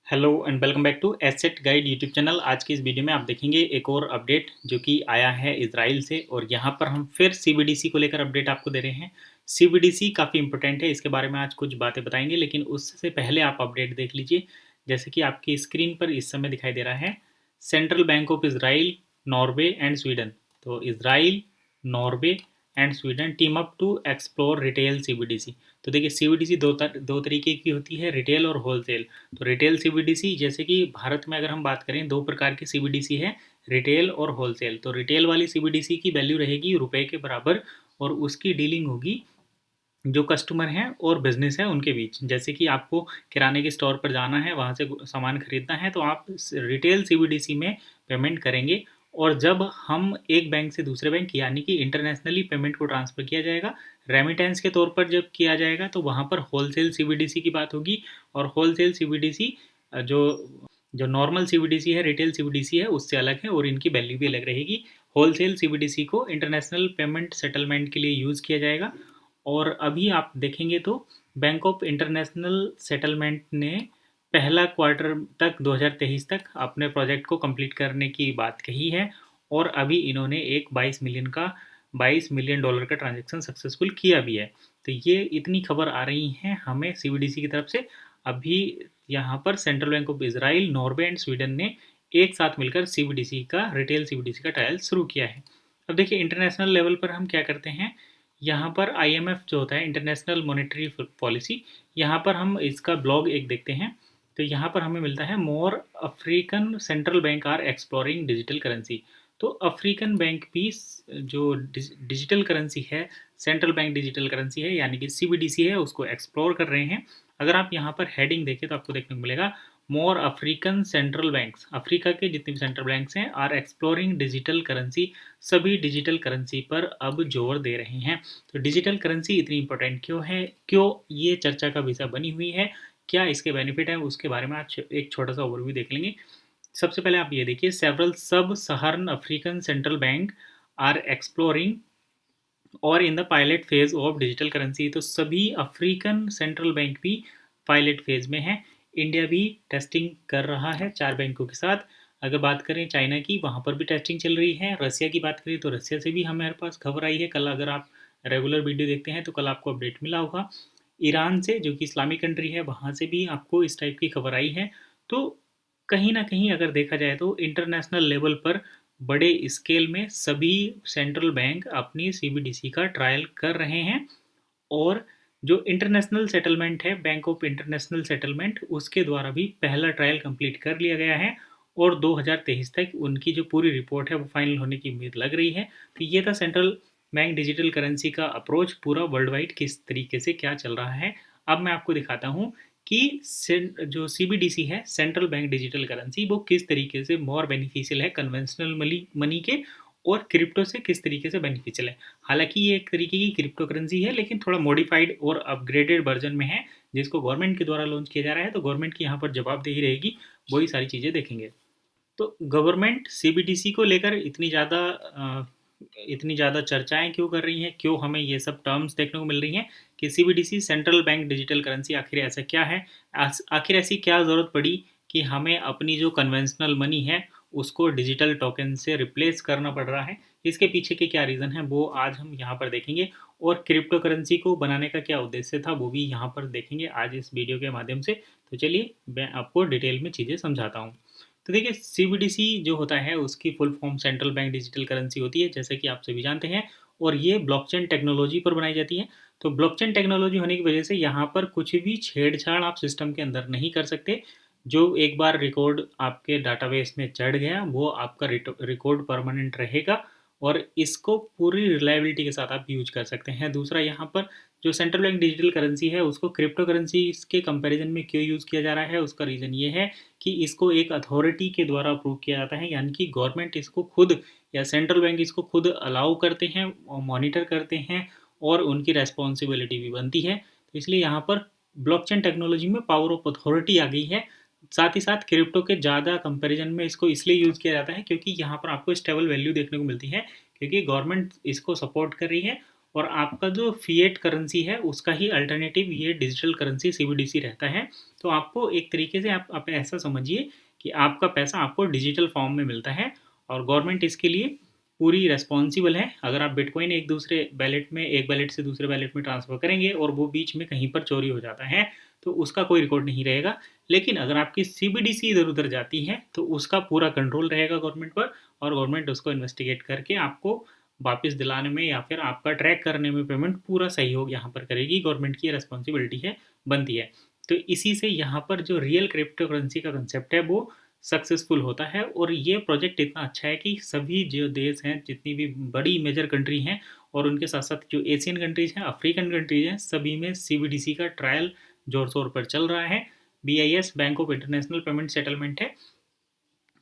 Hello and welcome back to Asset Guide YouTube channel. आज की इस वीडियो में आप देखेंगे एक और अपडेट जो कि आया है इजराइल से, और यहाँ पर हम फिर सीबीडीसी को लेकर अपडेट आपको दे रहे हैं। सीबीडीसी काफ़ी इंपॉर्टेंट है, इसके बारे में आज कुछ बातें बताएंगे, लेकिन उससे पहले आप अपडेट देख लीजिए। जैसे कि आपकी स्क्रीन पर इस समय दिखाई दे रहा है central bank of Israel, Norway and Sweden. तो Israel, Norway and Sweden team up to explore retail CBDC. तो देखिए सीबीडीसी दो तरीके की होती है, रिटेल और होलसेल। तो रिटेल सीबीडीसी, जैसे कि भारत में अगर हम बात करें, दो प्रकार की सीबीडीसी है, रिटेल और होलसेल। तो रिटेल वाली सीबीडीसी की वैल्यू रहेगी रुपए के बराबर, और उसकी डीलिंग होगी जो कस्टमर हैं और बिजनेस है उनके बीच। जैसे कि आपको किराने के स्टोर पर जाना है, वहाँ से सामान खरीदना है, तो आप रिटेल सीबीडीसी में पेमेंट करेंगे। और जब हम एक बैंक से दूसरे बैंक यानी कि इंटरनेशनली पेमेंट को ट्रांसफ़र किया जाएगा, रेमिटेंस के तौर पर जब किया जाएगा, तो वहाँ पर होलसेल सीबीडीसी की बात होगी। और होलसेल सीबीडीसी जो जो नॉर्मल सीबीडीसी है, रिटेल सीबीडीसी है, उससे अलग है और इनकी वैल्यू भी अलग रहेगी। होलसेल सीबीडीसी को इंटरनेशनल पेमेंट सेटलमेंट के लिए यूज़ किया जाएगा। और अभी आप देखेंगे तो बैंक ऑफ इंटरनेशनल सेटलमेंट ने पहला क्वार्टर तक 2023 तक अपने प्रोजेक्ट को कंप्लीट करने की बात कही है। और अभी इन्होंने एक 22 मिलियन डॉलर का ट्रांजैक्शन सक्सेसफुल किया भी है। तो ये इतनी खबर आ रही है हमें सीबीडीसी की तरफ से। अभी यहाँ पर central bank of Israel, Norway and Sweden ने एक साथ मिलकर सीबीडीसी का, रिटेल सीबीडीसी का ट्रायल शुरू किया है। अब देखिए इंटरनेशनल लेवल पर हम क्या करते हैं। यहाँ पर आईएमएफ जो होता है, इंटरनेशनल मॉनेटरी पॉलिसी, यहाँ पर हम इसका ब्लॉग एक देखते हैं। तो यहाँ पर हमें मिलता है more African central bank are exploring digital currency. तो अफ्रीकन बैंक भी जो डिजिटल करेंसी है, सेंट्रल बैंक डिजिटल करेंसी है यानी कि सीबीडीसी है, उसको एक्सप्लोर कर रहे हैं। अगर आप यहाँ पर हेडिंग देखें तो आपको देखने को मिलेगा मोर अफ्रीकन सेंट्रल बैंक्स, अफ्रीका के जितने भी सेंट्रल बैंक्स हैं, आर एक्सप्लोरिंग डिजिटल करेंसी, सभी डिजिटल करेंसी पर अब जोर दे रहे हैं। तो डिजिटल करेंसी इतनी इंपॉर्टेंट क्यों है, क्यों ये चर्चा का विषय बनी हुई है, क्या इसके बेनिफिट है, उसके बारे में आज एक छोटा सा ओवरव्यू देख लेंगे। सबसे पहले आप ये देखिए, several sub Saharan African central bank are exploring और in the pilot phase of digital currency. तो सभी अफ्रीकन सेंट्रल बैंक भी पायलट फेज में है। इंडिया भी टेस्टिंग कर रहा है 4 बैंकों के साथ। अगर बात करें चाइना की, वहाँ पर भी टेस्टिंग चल रही है। रसिया की बात करें तो रसिया से भी हमारे पास खबर आई है कल, अगर आप रेगुलर वीडियो देखते हैं तो कल आपको अपडेट मिला होगा। ईरान से, जो कि इस्लामिक कंट्री है, वहाँ से भी आपको इस टाइप की खबर आई है। तो कहीं ना कहीं अगर देखा जाए तो इंटरनेशनल लेवल पर बड़े स्केल में सभी सेंट्रल बैंक अपनी सीबीडीसी का ट्रायल कर रहे हैं। और जो इंटरनेशनल सेटलमेंट है, बैंक ऑफ इंटरनेशनल सेटलमेंट, उसके द्वारा भी पहला ट्रायल कंप्लीट कर लिया गया है। और 2023 तक उनकी जो पूरी रिपोर्ट है वो फाइनल होने की उम्मीद लग रही है। तो ये था सेंट्रल बैंक डिजिटल करेंसी का अप्रोच, पूरा वर्ल्ड वाइड किस तरीके से क्या चल रहा है। अब मैं आपको दिखाता हूँ कि जो सीबीडीसी है, सेंट्रल बैंक डिजिटल करेंसी, वो किस तरीके से मोर बेनिफिशियल है कन्वेंशनल मनी के, और क्रिप्टो से किस तरीके से बेनिफिशियल है। हालांकि ये एक तरीके की क्रिप्टो करेंसी है, लेकिन थोड़ा मॉडिफाइड और अपग्रेडेड वर्जन में है, जिसको गवर्नमेंट के द्वारा लॉन्च किया जा रहा है। तो गवर्नमेंट की यहाँ पर जवाबदेही रहेगी, वही सारी चीज़ें देखेंगे। तो गवर्नमेंट सीबीडीसी को लेकर इतनी ज़्यादा चर्चाएं क्यों कर रही हैं, क्यों हमें ये सब टर्म्स देखने को मिल रही हैं कि CBDC, central bank digital currency, आखिर ऐसा क्या है, आखिर ऐसी क्या ज़रूरत पड़ी कि हमें अपनी जो कन्वेंशनल मनी है उसको डिजिटल टोकन से रिप्लेस करना पड़ रहा है। इसके पीछे के क्या रीज़न है वो आज हम यहाँ पर देखेंगे। और क्रिप्टो करेंसी को बनाने का क्या उद्देश्य था वो भी यहाँ पर देखेंगे आज इस वीडियो के माध्यम से। तो चलिए मैं आपको डिटेल में चीज़ें समझाता हूँ। तो देखिए सीबीडीसी जो होता है उसकी full form central bank digital currency होती है, जैसे कि आप सभी जानते हैं। और ये ब्लॉकचेन टेक्नोलॉजी पर बनाई जाती है। तो ब्लॉकचेन टेक्नोलॉजी होने की वजह से यहाँ पर कुछ भी छेड़छाड़ आप सिस्टम के अंदर नहीं कर सकते। जो एक बार रिकॉर्ड आपके डाटाबेस में चढ़ गया वो आपका रिकॉर्ड परमानेंट रहेगा, और इसको पूरी रिलायबिलिटी के साथ आप यूज कर सकते हैं। दूसरा, यहाँ पर जो सेंट्रल बैंक डिजिटल करेंसी है उसको क्रिप्टो करेंसी के कंपैरिजन में क्यों यूज़ किया जा रहा है, उसका रीज़न ये है कि इसको एक अथॉरिटी के द्वारा अप्रूव किया जाता है, यानी कि गवर्नमेंट इसको खुद या सेंट्रल बैंक इसको खुद अलाउ करते हैं और मॉनिटर करते हैं, और उनकी रेस्पॉन्सिबिलिटी भी बनती है। तो इसलिए यहाँ पर ब्लॉकचेन टेक्नोलॉजी में पावर ऑफ अथॉरिटी आ गई है। साथ ही साथ क्रिप्टो के ज़्यादा कंपैरिजन में इसको इसलिए यूज़ किया जाता है क्योंकि यहाँ पर आपको स्टेबल वैल्यू देखने को मिलती है, क्योंकि गवर्नमेंट इसको सपोर्ट कर रही है। और आपका जो फिएट करेंसी है उसका ही अल्टरनेटिव ये डिजिटल करेंसी सीबीडीसी रहता है। तो आपको एक तरीके से आप ऐसा समझिए कि आपका पैसा आपको डिजिटल फॉर्म में मिलता है और गवर्नमेंट इसके लिए पूरी रिस्पॉन्सिबल है। अगर आप बिटकॉइन एक बैलेट से दूसरे बैलेट में ट्रांसफ़र करेंगे और वो बीच में कहीं पर चोरी हो जाता है तो उसका कोई रिकॉर्ड नहीं रहेगा। लेकिन अगर आपकी सीबीडीसी इधर उधर जाती है तो उसका पूरा कंट्रोल रहेगा गवर्नमेंट पर और गवर्नमेंट उसको इन्वेस्टिगेट करके आपको वापस दिलाने में या फिर आपका ट्रैक करने में पेमेंट पूरा सहयोग यहाँ पर करेगी। गवर्नमेंट की रिस्पॉन्सिबिलिटी है, बनती है। तो इसी से यहाँ पर जो रियल क्रिप्टो करेंसी का कंसेप्ट है वो सक्सेसफुल होता है और ये प्रोजेक्ट इतना अच्छा है कि सभी जो देश हैं, जितनी भी बड़ी मेजर कंट्री हैं और उनके साथ साथ जो एशियन कंट्रीज़ हैं, अफ्रीकन कंट्रीज़ हैं, सभी में सीबीडीसी का ट्रायल जोर शोर पर चल रहा है। BIS bank of international payment settlement है,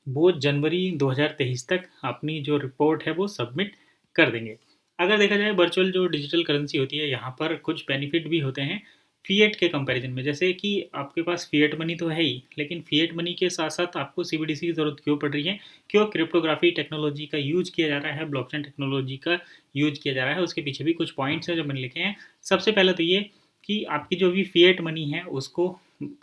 वो जनवरी 2023 तक अपनी जो रिपोर्ट है वो सबमिट कर देंगे। अगर देखा जाए वर्चुअल जो डिजिटल करेंसी होती है यहाँ पर कुछ बेनिफिट भी होते हैं फिएट के कंपैरिजन में। जैसे कि आपके पास फिएट मनी तो है ही, लेकिन फिएट मनी के साथ साथ आपको सीबीडीसी की ज़रूरत क्यों पड़ रही है? क्यों क्रिप्टोग्राफी टेक्नोलॉजी का यूज किया जा रहा है, ब्लॉकचेन टेक्नोलॉजी का यूज किया जा रहा है, उसके पीछे भी कुछ पॉइंट्स हैं जो मैंने लिखे हैं। सबसे पहले तो ये कि आपकी जो भी फिएट मनी है उसको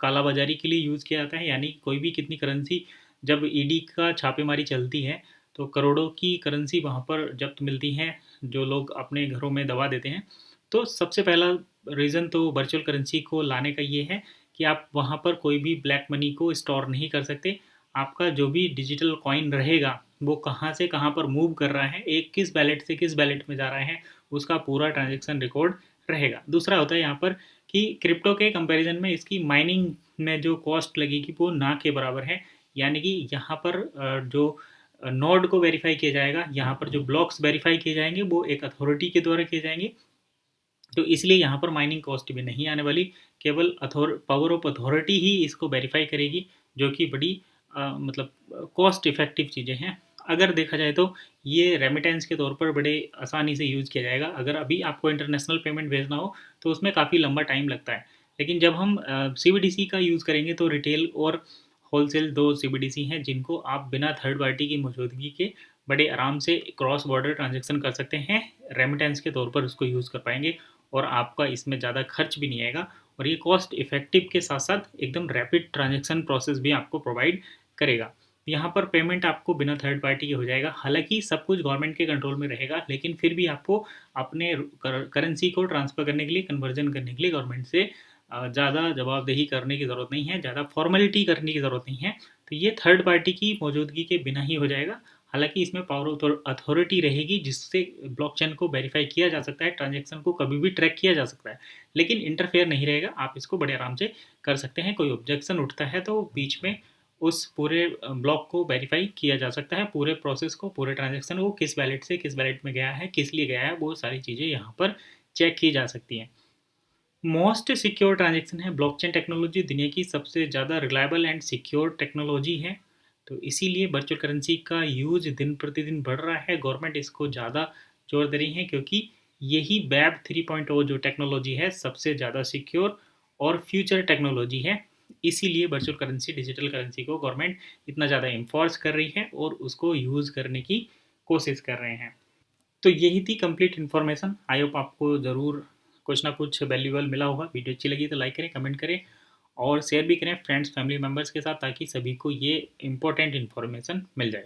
कालाबाजारी के लिए यूज़ किया जाता है। यानी कोई भी कितनी करेंसी, जब ईडी का छापेमारी चलती है तो करोड़ों की करेंसी वहाँ पर जब्त मिलती है जो लोग अपने घरों में दबा देते हैं। तो सबसे पहला रीज़न तो वर्चुअल करेंसी को लाने का ये है कि आप वहाँ पर कोई भी ब्लैक मनी को स्टोर नहीं कर सकते। आपका जो भी डिजिटल कॉइन रहेगा वो कहाँ से कहाँ पर मूव कर रहा है, एक किस बैलेट से किस बैलेट में जा रहा है, उसका पूरा ट्रांजेक्शन रिकॉर्ड रहेगा। दूसरा होता है यहाँ पर कि क्रिप्टो के कंपैरिजन में इसकी माइनिंग में जो कॉस्ट लगेगी वो ना के बराबर है। यानी कि यहाँ पर जो नोड को वेरीफाई किया जाएगा, यहाँ पर जो ब्लॉक्स वेरीफाई किए जाएंगे वो एक अथॉरिटी के द्वारा किए जाएंगे। तो इसलिए यहाँ पर माइनिंग कॉस्ट भी नहीं आने वाली, केवल पावर ऑफ अथॉरिटी ही इसको वेरीफाई करेगी, जो कि बड़ी मतलब कॉस्ट इफेक्टिव चीज़ें हैं। अगर देखा जाए तो ये रेमिटेंस के तौर पर बड़े आसानी से यूज़ किया जाएगा। अगर अभी आपको इंटरनेशनल पेमेंट भेजना हो तो उसमें काफ़ी लंबा टाइम लगता है, लेकिन जब हम सीबीडीसी का यूज़ करेंगे तो रिटेल और होलसेल दो सीबीडीसी हैं जिनको आप बिना थर्ड पार्टी की मौजूदगी के बड़े आराम से क्रॉस बॉर्डर ट्रांजेक्शन कर सकते हैं, रेमिटेंस के तौर पर उसको यूज़ कर पाएंगे और आपका इसमें ज़्यादा खर्च भी नहीं आएगा और ये कॉस्ट इफेक्टिव के साथ साथ एकदम रैपिड ट्रांजेक्शन प्रोसेस भी आपको प्रोवाइड करेगा। यहाँ पर पेमेंट आपको बिना थर्ड पार्टी के हो जाएगा। हालांकि सब कुछ गवर्नमेंट के कंट्रोल में रहेगा, लेकिन फिर भी आपको अपने करेंसी को ट्रांसफ़र करने के लिए, कन्वर्जन करने के लिए गवर्नमेंट से ज़्यादा जवाबदेही करने की ज़रूरत नहीं है, ज़्यादा फॉर्मेलिटी करने की ज़रूरत नहीं है। तो ये थर्ड पार्टी की मौजूदगी के बिना ही हो जाएगा। हालांकि इसमें पावर अथॉरिटी रहेगी जिससे ब्लॉकचेन को वेरीफाई किया जा सकता है, ट्रांजेक्शन को कभी भी ट्रैक किया जा सकता है, लेकिन इंटरफेयर नहीं रहेगा। आप इसको बड़े आराम से कर सकते हैं। कोई ऑब्जेक्शन उठता है तो बीच में उस पूरे ब्लॉक को वेरीफाई किया जा सकता है, पूरे प्रोसेस को, पूरे ट्रांजेक्शन को, किस वैलेट से किस वैलेट में गया है, किस लिए गया है, वो सारी चीज़ें यहाँ पर चेक की जा सकती हैं। मोस्ट सिक्योर ट्रांजेक्शन है ब्लॉकचेन टेक्नोलॉजी, दुनिया की सबसे ज़्यादा रिलायबल एंड सिक्योर टेक्नोलॉजी है। तो इसीलिए वर्चुअल करेंसी का यूज दिन प्रतिदिन बढ़ रहा है। गवर्नमेंट इसको ज़्यादा जोर दे रही है क्योंकि यही वेब 3.0 जो टेक्नोलॉजी है सबसे ज़्यादा सिक्योर और फ्यूचर टेक्नोलॉजी है। इसीलिए वर्चुअल करेंसी, डिजिटल करेंसी को गवर्नमेंट इतना ज़्यादा इन्फोर्स कर रही है और उसको यूज़ करने की कोशिश कर रहे हैं। तो यही थी कंप्लीट इन्फॉर्मेशन। आई होप आपको ज़रूर कुछ ना कुछ वैल्यूएबल मिला होगा। वीडियो अच्छी लगी तो लाइक करें, कमेंट करें और शेयर भी करें फ्रेंड्स फैमिली मेम्बर्स के साथ, ताकि सभी को ये इंपॉर्टेंट इन्फॉर्मेशन मिल जाए।